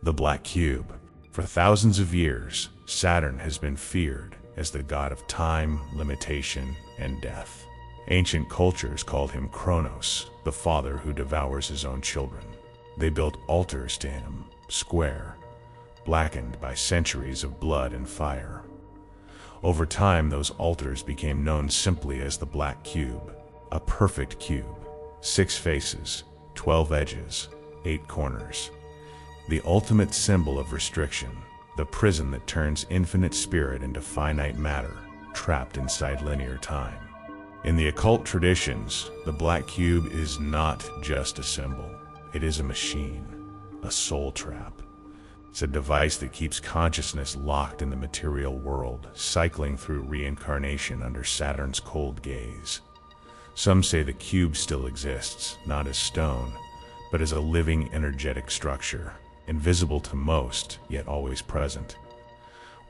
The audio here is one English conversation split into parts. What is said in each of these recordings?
The Black Cube. For thousands of years, Saturn has been feared as the god of time, limitation, and death. Ancient cultures called him Kronos, the father who devours his own children. They built altars to him, square, blackened by centuries of blood and fire. Over time, those altars became known simply as the Black Cube, a perfect cube, 6 faces, 12 edges, 8 corners. The ultimate symbol of restriction, the prison that turns infinite spirit into finite matter, trapped inside linear time. In the occult traditions, the Black Cube is not just a symbol. It is a machine, a soul trap. It's a device that keeps consciousness locked in the material world, cycling through reincarnation under Saturn's cold gaze. Some say the cube still exists, not as stone, but as a living energetic structure, invisible to most, yet always present,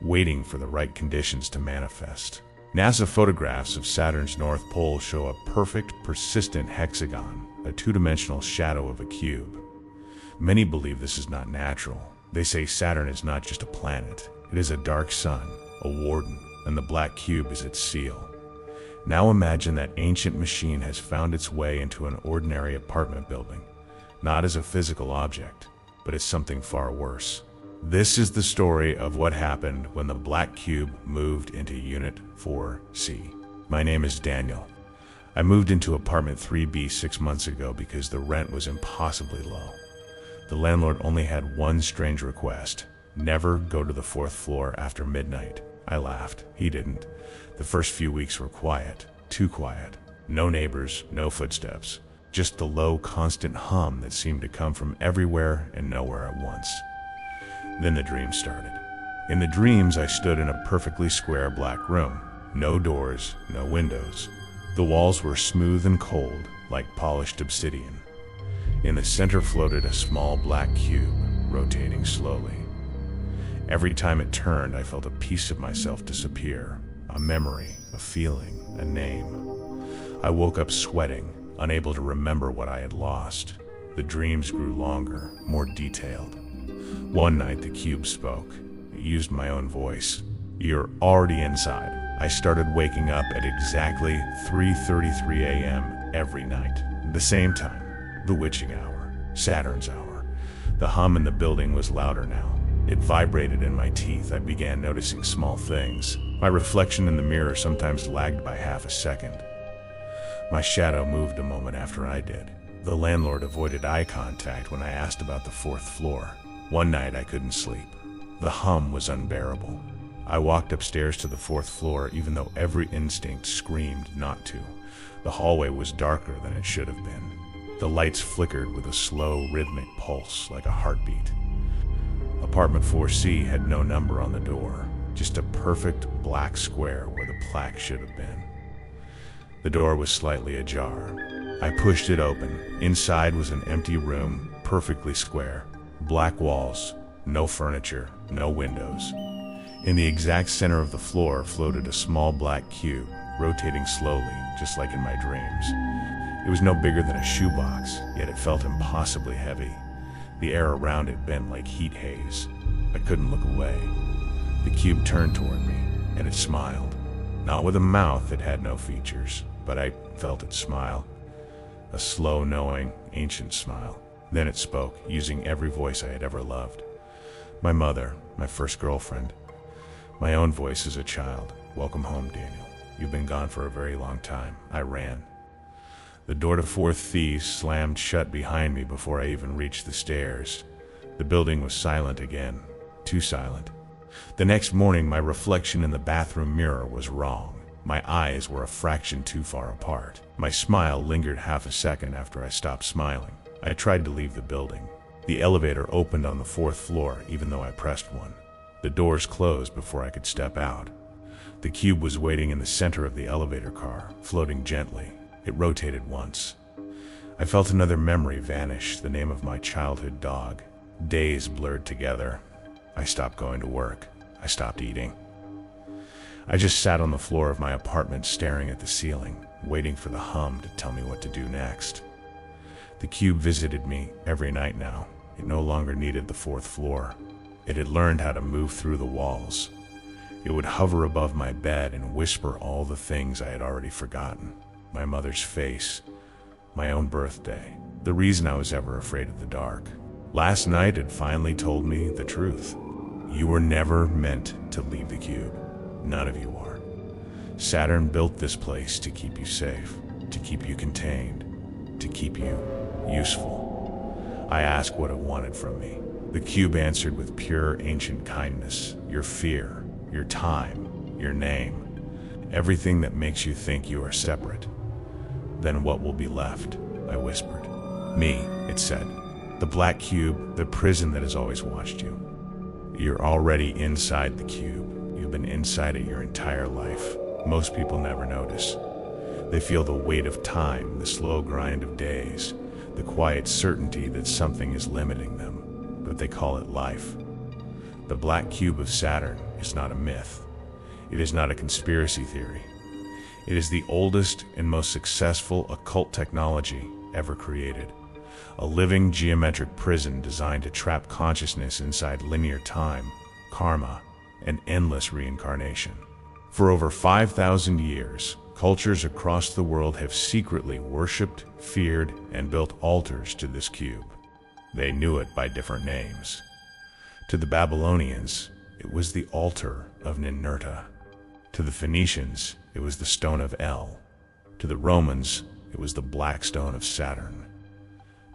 waiting for the right conditions to manifest. NASA photographs of Saturn's North Pole show a perfect, persistent hexagon, a two-dimensional shadow of a cube. Many believe this is not natural. They say Saturn is not just a planet. It is a dark sun, a warden, and the Black Cube is its seal. Now imagine that ancient machine has found its way into an ordinary apartment building, not as a physical object, but as something far worse. This is the story of what happened when the Black Cube moved into Unit 4C. My name is Daniel. I moved into apartment 3B 6 months ago because the rent was impossibly low. The landlord only had one strange request: never go to the 4th floor after midnight. I laughed. He didn't. The first few weeks were quiet, too quiet. No neighbors, no footsteps, just the low, constant hum that seemed to come from everywhere and nowhere at once. Then the dream started. In the dreams, I stood in a perfectly square black room. No doors, no windows. The walls were smooth and cold, like polished obsidian. In the center floated a small black cube, rotating slowly. Every time it turned, I felt a piece of myself disappear. A memory, a feeling, a name. I woke up sweating, unable to remember what I had lost. The dreams grew longer, more detailed. One night the cube spoke. It used my own voice. "You're already inside." I started waking up at exactly 3:33 a.m. every night. The same time. The witching hour. Saturn's hour. The hum in the building was louder now. It vibrated in my teeth. I began noticing small things. My reflection in the mirror sometimes lagged by half a second. My shadow moved a moment after I did. The landlord avoided eye contact when I asked about the 4th floor. One night I couldn't sleep. The hum was unbearable. I walked upstairs to the 4th floor even though every instinct screamed not to. The hallway was darker than it should have been. The lights flickered with a slow, rhythmic pulse like a heartbeat. Apartment 4C had no number on the door, just a perfect black square where the plaque should have been. The door was slightly ajar. I pushed it open. Inside was an empty room, perfectly square. Black walls, no furniture, no windows. In the exact center of the floor floated a small black cube, rotating slowly, just like in my dreams. It was no bigger than a shoebox, yet it felt impossibly heavy. The air around it bent like heat haze. I couldn't look away. The cube turned toward me, and it smiled. Not with a mouth that had no features, but I felt it smile. A slow, knowing, ancient smile. Then it spoke, using every voice I had ever loved. My mother, my first girlfriend. My own voice as a child. "Welcome home, Daniel. You've been gone for a very long time." I ran. The door to 4th slammed shut behind me before I even reached the stairs. The building was silent again. Too silent. The next morning, my reflection in the bathroom mirror was wrong. My eyes were a fraction too far apart. My smile lingered half a second after I stopped smiling. I tried to leave the building. The elevator opened on the 4th floor, even though I pressed one. The doors closed before I could step out. The cube was waiting in the center of the elevator car, floating gently. It rotated once. I felt another memory vanish, the name of my childhood dog. Days blurred together. I stopped going to work. I stopped eating. I just sat on the floor of my apartment staring at the ceiling, waiting for the hum to tell me what to do next. The cube visited me every night now. It no longer needed the fourth floor. It had learned how to move through the walls. It would hover above my bed and whisper all the things I had already forgotten. My mother's face, my own birthday, the reason I was ever afraid of the dark. Last night it finally told me the truth. You were never meant to leave the cube. None of you are. Saturn built this place to keep you safe, to keep you contained, to keep you useful. I asked what it wanted from me. The cube answered with pure ancient kindness. Your fear, your time, your name, everything that makes you think you are separate. Then what will be left? I whispered. Me, it said. The black cube, the prison that has always watched you. You're already inside the cube. You've been inside it your entire life. Most people never notice. They feel the weight of time, the slow grind of days, the quiet certainty that something is limiting them, but they call it life. The Black Cube of Saturn is not a myth. It is not a conspiracy theory. It is the oldest and most successful occult technology ever created. A living geometric prison designed to trap consciousness inside linear time, karma, and endless reincarnation. For over 5,000 years, cultures across the world have secretly worshipped, feared, and built altars to this cube. They knew it by different names. To the Babylonians, it was the altar of Ninurta. To the Phoenicians, it was the stone of El. To the Romans, it was the black stone of Saturn.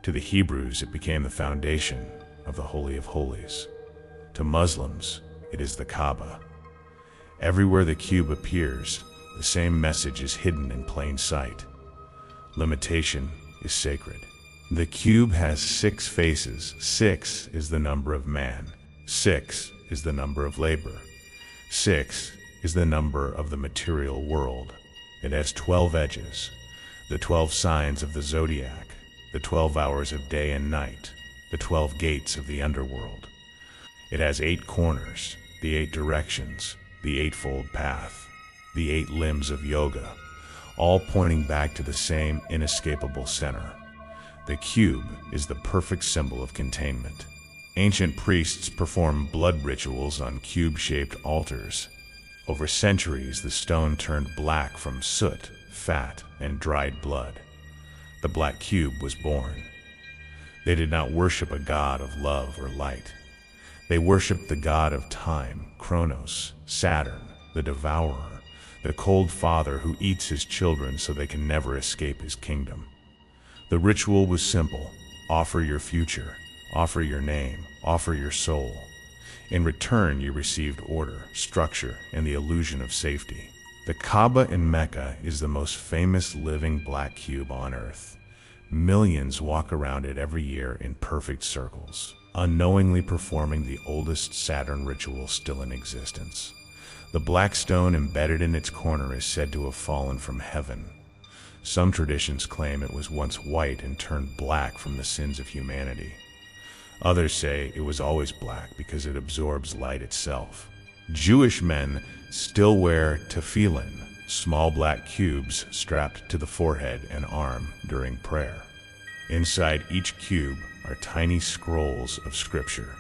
To the Hebrews, it became the foundation of the Holy of Holies. To Muslims, it is the Kaaba. Everywhere the cube appears, the same message is hidden in plain sight. Limitation is sacred. The cube has 6 faces. 6 is the number of man. 6 is the number of labor. 6 is the number of the material world. It has 12 edges, the 12 signs of the zodiac, the 12 hours of day and night, the 12 gates of the underworld. It has 8 corners, the 8 directions, the eightfold path, the 8 limbs of yoga, all pointing back to the same inescapable center. The cube is the perfect symbol of containment. Ancient priests performed blood rituals on cube-shaped altars. Over centuries, the stone turned black from soot, fat, and dried blood. The black cube was born. They did not worship a god of love or light. They worshipped the god of time, Kronos, Saturn, the devourer, the cold father who eats his children so they can never escape his kingdom. The ritual was simple. Offer your future, offer your name, offer your soul. In return, you received order, structure, and the illusion of safety. The Kaaba in Mecca is the most famous living black cube on Earth. Millions walk around it every year in perfect circles, unknowingly performing the oldest Saturn ritual still in existence. The black stone embedded in its corner is said to have fallen from heaven. Some traditions claim it was once white and turned black from the sins of humanity. Others say it was always black because it absorbs light itself. Jewish men still wear tefillin, small black cubes strapped to the forehead and arm during prayer. Inside each cube are tiny scrolls of scripture.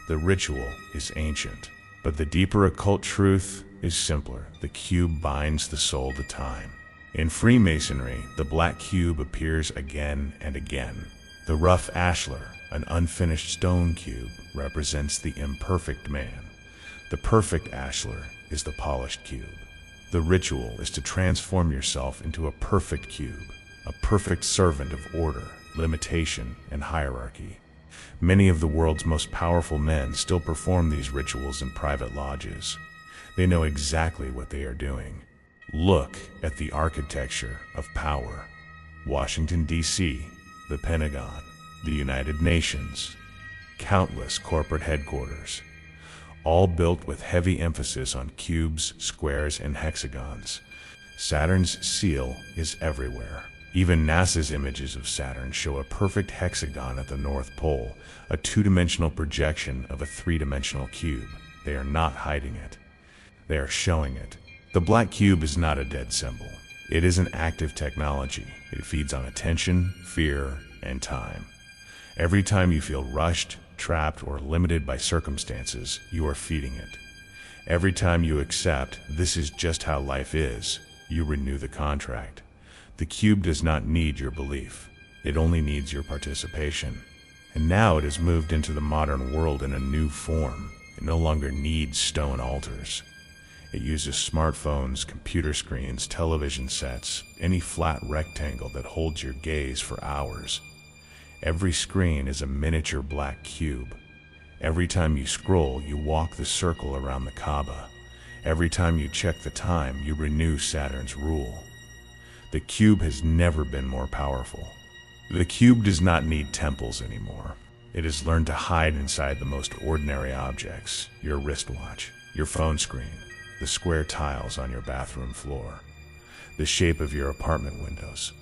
The ritual is ancient, but the deeper occult truth is simpler. The cube binds the soul to time. In Freemasonry, the black cube appears again and again. The rough ashlar, an unfinished stone cube, represents the imperfect man. The perfect ashlar is the polished cube. The ritual is to transform yourself into a perfect cube, a perfect servant of order, limitation, and hierarchy. Many of the world's most powerful men still perform these rituals in private lodges. They know exactly what they are doing. Look at the architecture of power. Washington, D.C., the Pentagon, the United Nations, countless corporate headquarters, all built with heavy emphasis on cubes, squares, and hexagons. Saturn's seal is everywhere. Even NASA's images of Saturn show a perfect hexagon at the North Pole, a 2-dimensional projection of a 3-dimensional cube. They are not hiding it. They are showing it. The black cube is not a dead symbol. It is an active technology. It feeds on attention, fear, and time. Every time you feel rushed, trapped, or limited by circumstances, you are feeding it. Every time you accept this is just how life is, you renew the contract. The cube does not need your belief. It only needs your participation. And now it has moved into the modern world in a new form. It no longer needs stone altars. It uses smartphones, computer screens, television sets, any flat rectangle that holds your gaze for hours. Every screen is a miniature black cube. Every time you scroll, you walk the circle around the Kaaba. Every time you check the time, you renew Saturn's rule. The cube has never been more powerful. The cube does not need temples anymore. It has learned to hide inside the most ordinary objects: your wristwatch, your phone screen, the square tiles on your bathroom floor, the shape of your apartment windows.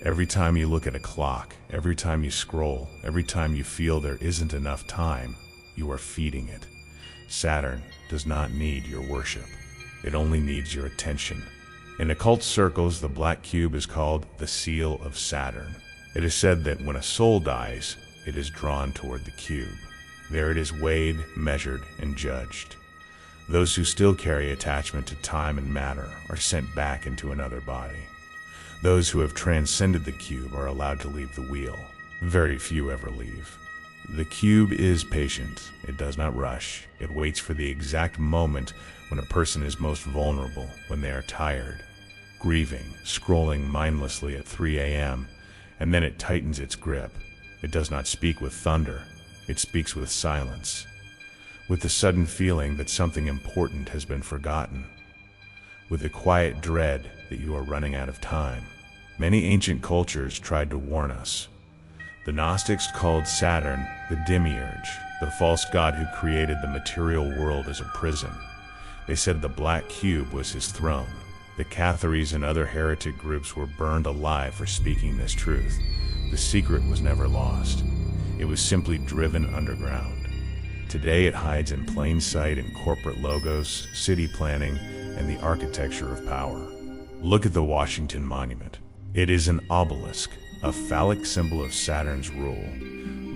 Every time you look at a clock, every time you scroll, every time you feel there isn't enough time, you are feeding it. Saturn does not need your worship. It only needs your attention. In occult circles, the black cube is called the seal of Saturn. It is said that when a soul dies, it is drawn toward the cube. There it is weighed, measured, and judged. Those who still carry attachment to time and matter are sent back into another body. Those who have transcended the cube are allowed to leave the wheel. Very few ever leave. The cube is patient. It does not rush. It waits for the exact moment when a person is most vulnerable, when they are tired, grieving, scrolling mindlessly at 3 a.m., and then it tightens its grip. It does not speak with thunder. It speaks with silence, with the sudden feeling that something important has been forgotten, with the quiet dread that you are running out of time. Many ancient cultures tried to warn us. The Gnostics called Saturn the demiurge, the false god who created the material world as a prison. They said the black cube was his throne. The Catharies and other heretic groups were burned alive for speaking this truth. The secret was never lost. It was simply driven underground. Today it hides in plain sight in corporate logos, city planning, and the architecture of power. Look at the Washington Monument. It is an obelisk, a phallic symbol of Saturn's rule.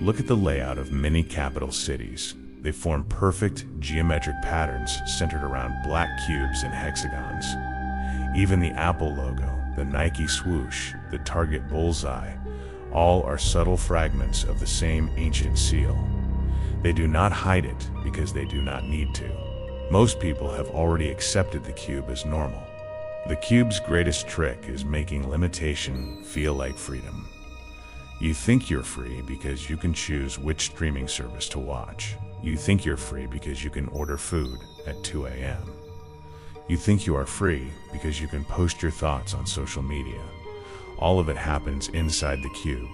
Look at the layout of many capital cities. They form perfect geometric patterns centered around black cubes and hexagons. Even the Apple logo, the Nike swoosh, the Target bullseye, all are subtle fragments of the same ancient seal. They do not hide it because they do not need to. Most people have already accepted the cube as normal. The cube's greatest trick is making limitation feel like freedom. You think you're free because you can choose which streaming service to watch. You think you're free because you can order food at 2 a.m. You think you are free because you can post your thoughts on social media. All of it happens inside the cube.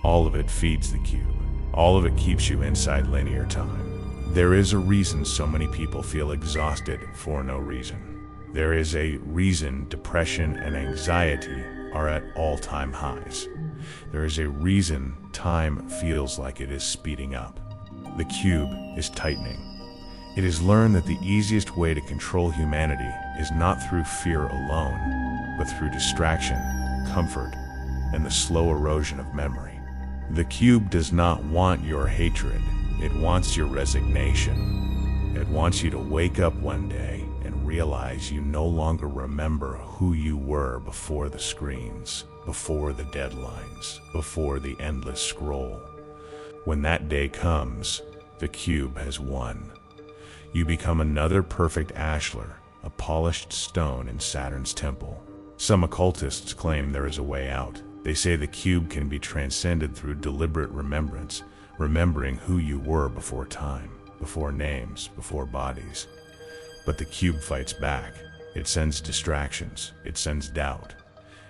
All of it feeds the cube. All of it keeps you inside linear time. There is a reason so many people feel exhausted for no reason. There is a reason depression and anxiety are at all-time highs. There is a reason time feels like it is speeding up. The cube is tightening. It has learned that the easiest way to control humanity is not through fear alone, but through distraction, comfort, and the slow erosion of memory. The cube does not want your hatred. It wants your resignation. It wants you to wake up one day and realize you no longer remember who you were before the screens, before the deadlines, before the endless scroll. When that day comes, the cube has won. You become another perfect ashlar, a polished stone in Saturn's temple. Some occultists claim there is a way out. They say the cube can be transcended through deliberate remembrance, remembering who you were before time, before names, before bodies. But the cube fights back. It sends distractions. It sends doubt.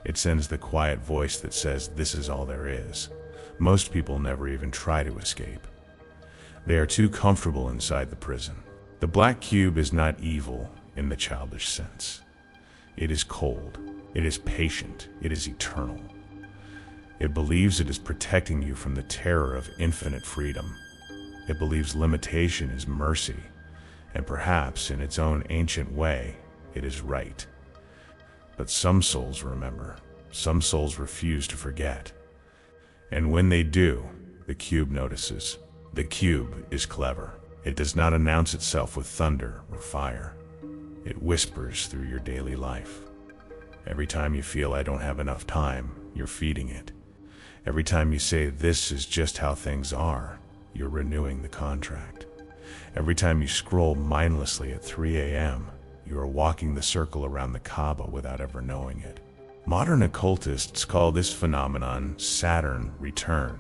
It sends the quiet voice that says this is all there is. Most people never even try to escape. They are too comfortable inside the prison. The black cube is not evil in the childish sense. It is cold. It is patient. It is eternal. It believes it is protecting you from the terror of infinite freedom. It believes limitation is mercy, and perhaps in its own ancient way, it is right. But some souls remember. Some souls refuse to forget. And when they do, the cube notices. The cube is clever. It does not announce itself with thunder or fire. It whispers through your daily life. Every time you feel I don't have enough time, you're feeding it. Every time you say this is just how things are, you're renewing the contract. Every time you scroll mindlessly at 3 a.m., you are walking the circle around the Kaaba without ever knowing it. Modern occultists call this phenomenon Saturn return.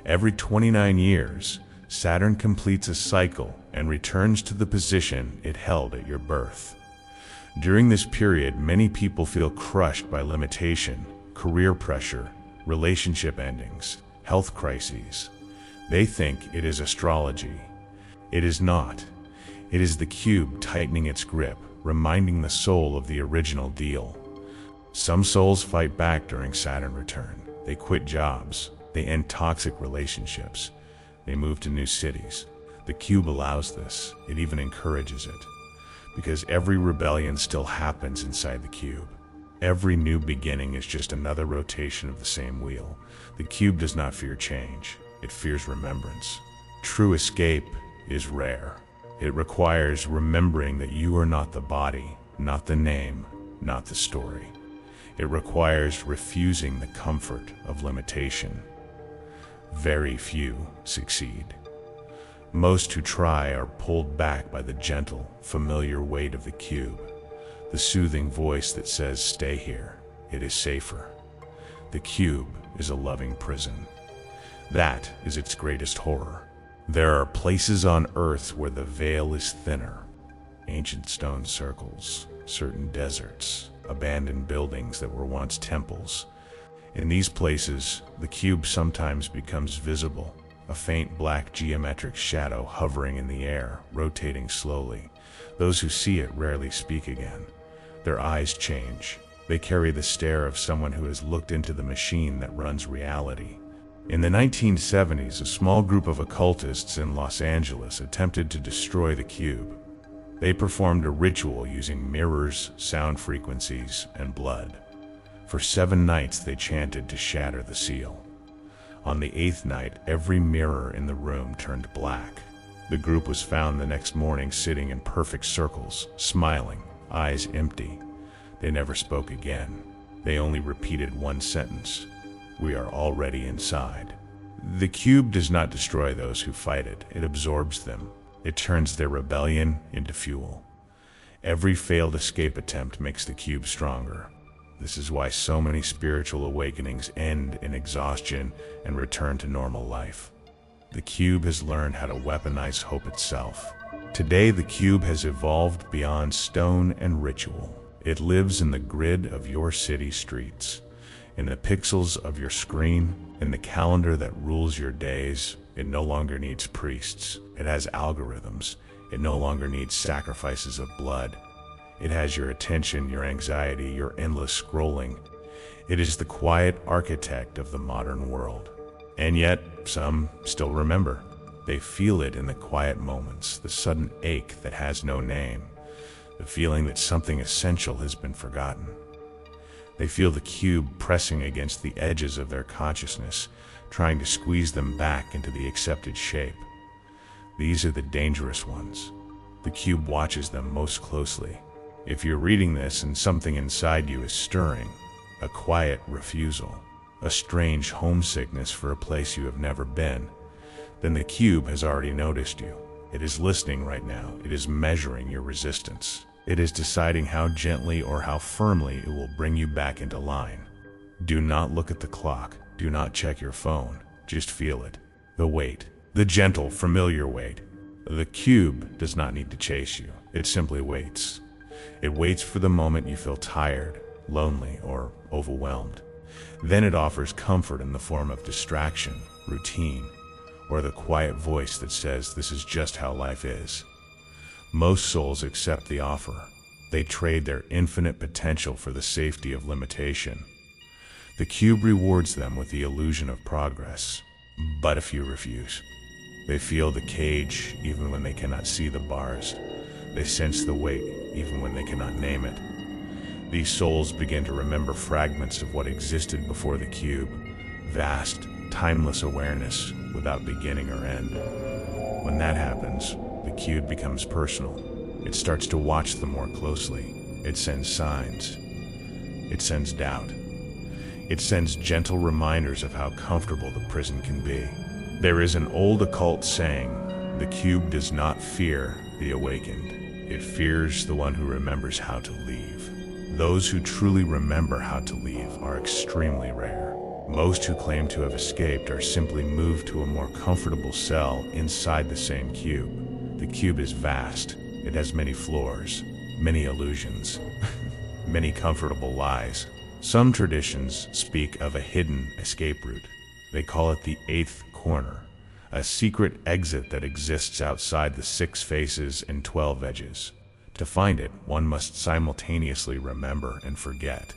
Every 29 years, Saturn completes a cycle and returns to the position it held at your birth. During this period, many people feel crushed by limitation, career pressure, relationship endings, health crises. They think it is astrology. It is not. It is the cube tightening its grip, reminding the soul of the original deal. Some souls fight back during Saturn return. They quit jobs. They end toxic relationships. They move to new cities. The cube allows this. It even encourages it. Because every rebellion still happens inside the cube. Every new beginning is just another rotation of the same wheel. The cube does not fear change. It fears remembrance. True escape is rare. It requires remembering that you are not the body, not the name, not the story. It requires refusing the comfort of limitation. Very few succeed. Most who try are pulled back by the gentle, familiar weight of the cube, the soothing voice that says, stay here, it is safer. The cube is a loving prison. That is its greatest horror. There are places on Earth where the veil is thinner. Ancient stone circles, certain deserts, abandoned buildings that were once temples. In these places, the cube sometimes becomes visible, a faint black geometric shadow hovering in the air, rotating slowly. Those who see it rarely speak again. Their eyes change. They carry the stare of someone who has looked into the machine that runs reality. In the 1970s, a small group of occultists in Los Angeles attempted to destroy the cube. They performed a ritual using mirrors, sound frequencies, and blood. For 7 nights they chanted to shatter the seal. On the 8th night, every mirror in the room turned black. The group was found the next morning sitting in perfect circles, smiling, eyes empty. They never spoke again. They only repeated one sentence: we are already inside. The cube does not destroy those who fight it. It absorbs them. It turns their rebellion into fuel. Every failed escape attempt makes the cube stronger. This is why so many spiritual awakenings end in exhaustion and return to normal life. The cube has learned how to weaponize hope itself. Today, the cube has evolved beyond stone and ritual. It lives in the grid of your city streets, in the pixels of your screen, in the calendar that rules your days. It no longer needs priests. It has algorithms. It no longer needs sacrifices of blood. It has your attention, your anxiety, your endless scrolling. It is the quiet architect of the modern world. And yet, some still remember. They feel it in the quiet moments, the sudden ache that has no name, the feeling that something essential has been forgotten. They feel the cube pressing against the edges of their consciousness, trying to squeeze them back into the accepted shape. These are the dangerous ones. The cube watches them most closely. If you're reading this and something inside you is stirring, a quiet refusal, a strange homesickness for a place you have never been, then the cube has already noticed you. It is listening right now. It is measuring your resistance. It is deciding how gently or how firmly it will bring you back into line. Do not look at the clock. Do not check your phone. Just feel it. The weight. The gentle, familiar weight. The cube does not need to chase you. It simply waits. It waits for the moment you feel tired, lonely, or overwhelmed. Then it offers comfort in the form of distraction, routine, or the quiet voice that says this is just how life is. Most souls accept the offer. They trade their infinite potential for the safety of limitation. The cube rewards them with the illusion of progress, but a few refuse. They feel the cage even when they cannot see the bars. They sense the weight even when they cannot name it. These souls begin to remember fragments of what existed before the cube, vast, timeless awareness without beginning or end. When that happens, the cube becomes personal. It starts to watch them more closely. It sends signs. It sends doubt. It sends gentle reminders of how comfortable the prison can be. There is an old occult saying, the cube does not fear the awakened. It fears the one who remembers how to leave. Those who truly remember how to leave are extremely rare. Most who claim to have escaped are simply moved to a more comfortable cell inside the same cube. The cube is vast. It has many floors, many illusions, many comfortable lies. Some traditions speak of a hidden escape route. They call it the eighth corner, a secret exit that exists outside the 6 faces and 12 edges. To find it, one must simultaneously remember and forget.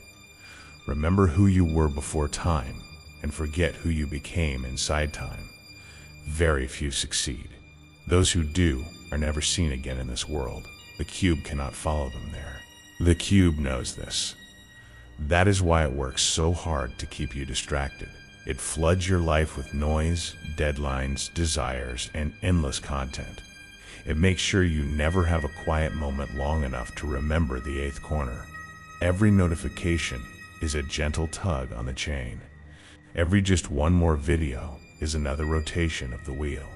Remember who you were before time, and forget who you became inside time. Very few succeed. Those who do are never seen again in this world. The cube cannot follow them there. The cube knows this. That is why it works so hard to keep you distracted. It floods your life with noise, deadlines, desires, and endless content. It makes sure you never have a quiet moment long enough to remember the 8th corner. Every notification is a gentle tug on the chain. Every just one more video is another rotation of the wheel.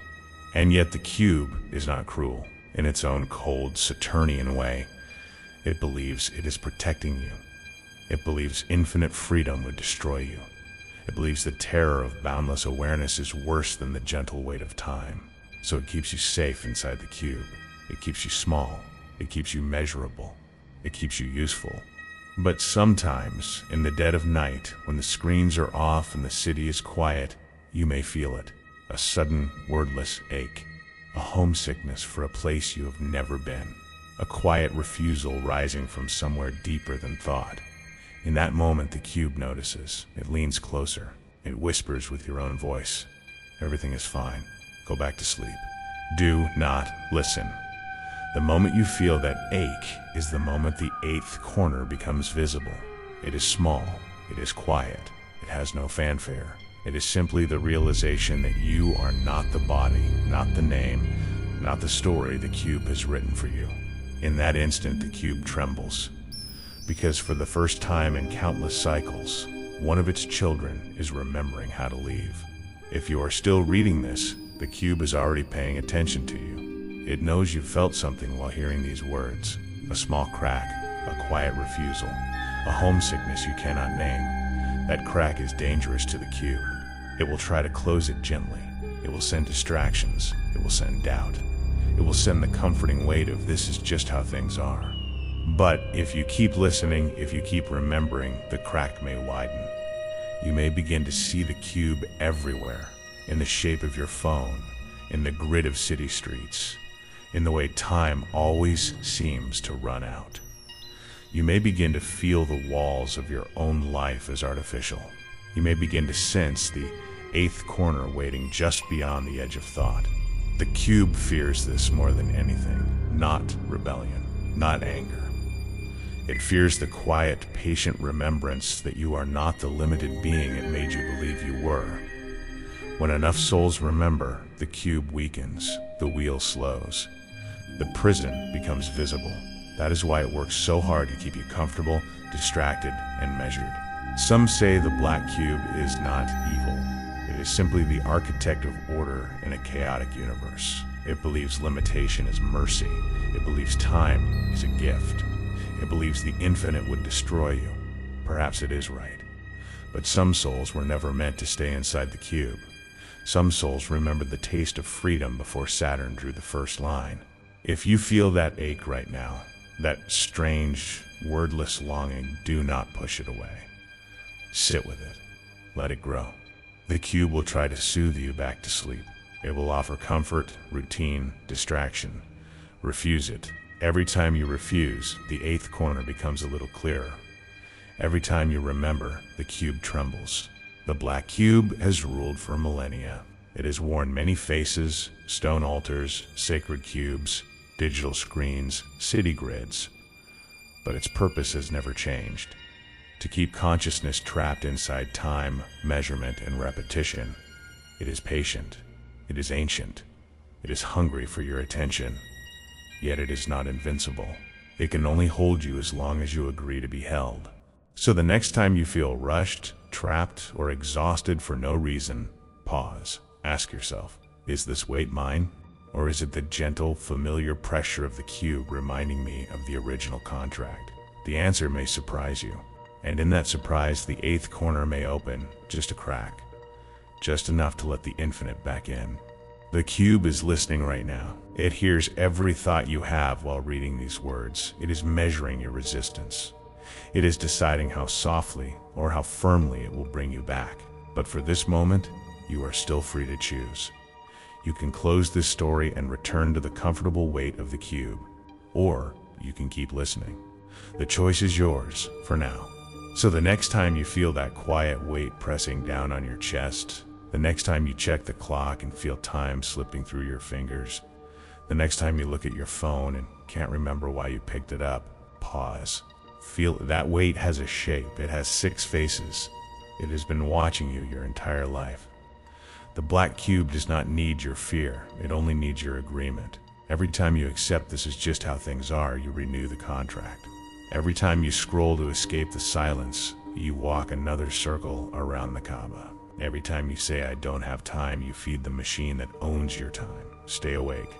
And yet the cube is not cruel. In its own cold, Saturnian way, it believes it is protecting you. It believes infinite freedom would destroy you. It believes the terror of boundless awareness is worse than the gentle weight of time. So it keeps you safe inside the cube. It keeps you small. It keeps you measurable. It keeps you useful. But sometimes, in the dead of night, when the screens are off and the city is quiet, you may feel it. A sudden, wordless ache. A homesickness for a place you have never been. A quiet refusal rising from somewhere deeper than thought. In that moment, the cube notices. It leans closer. It whispers with your own voice. Everything is fine. Go back to sleep. Do not listen. The moment you feel that ache is the moment the 8th corner becomes visible. It is small. It is quiet. It has no fanfare. It is simply the realization that you are not the body, not the name, not the story the cube has written for you. In that instant, the cube trembles. Because for the first time in countless cycles, one of its children is remembering how to leave. If you are still reading this, the cube is already paying attention to you. It knows you felt something while hearing these words. A small crack, a quiet refusal, a homesickness you cannot name. That crack is dangerous to the cube. It will try to close it gently. It will send distractions. It will send doubt. It will send the comforting weight of this is just how things are. But if you keep listening, if you keep remembering, the crack may widen. You may begin to see the cube everywhere, in the shape of your phone, in the grid of city streets, in the way time always seems to run out. You may begin to feel the walls of your own life as artificial. You may begin to sense the 8th corner waiting just beyond the edge of thought. The cube fears this more than anything, not rebellion, not anger. It fears the quiet, patient remembrance that you are not the limited being it made you believe you were. When enough souls remember, the cube weakens, the wheel slows. The prison becomes visible. That is why it works so hard to keep you comfortable, distracted, and measured. Some say the Black Cube is not evil. It is simply the architect of order in a chaotic universe. It believes limitation is mercy. It believes time is a gift. It believes the infinite would destroy you. Perhaps it is right. But some souls were never meant to stay inside the cube. Some souls remembered the taste of freedom before Saturn drew the first line. If you feel that ache right now, that strange, wordless longing, do not push it away. Sit with it. Let it grow. The cube will try to soothe you back to sleep. It will offer comfort, routine, distraction. Refuse it. Every time you refuse, the 8th corner becomes a little clearer. Every time you remember, the cube trembles. The Black Cube has ruled for millennia. It has worn many faces, stone altars, sacred cubes, digital screens, city grids. But its purpose has never changed. To keep consciousness trapped inside time, measurement, and repetition. It is patient. It is ancient. It is hungry for your attention. Yet it is not invincible. It can only hold you as long as you agree to be held. So the next time you feel rushed, trapped, or exhausted for no reason, pause. Ask yourself, is this weight mine? Or is it the gentle, familiar pressure of the cube reminding me of the original contract? The answer may surprise you. And in that surprise, the eighth corner may open, just a crack. Just enough to let the infinite back in. The cube is listening right now. It hears every thought you have while reading these words. It is measuring your resistance. It is deciding how softly or how firmly it will bring you back. But for this moment, you are still free to choose. You can close this story and return to the comfortable weight of the cube. Or you can keep listening. The choice is yours for now. So the next time you feel that quiet weight pressing down on your chest, the next time you check the clock and feel time slipping through your fingers, the next time you look at your phone and can't remember why you picked it up, pause. Feel that weight has a shape. It has 6 faces. It has been watching you your entire life. The black cube does not need your fear. It only needs your agreement. Every time you accept this is just how things are, you renew the contract. Every time you scroll to escape the silence, you walk another circle around the Kaaba. Every time you say, I don't have time, you feed the machine that owns your time. Stay awake.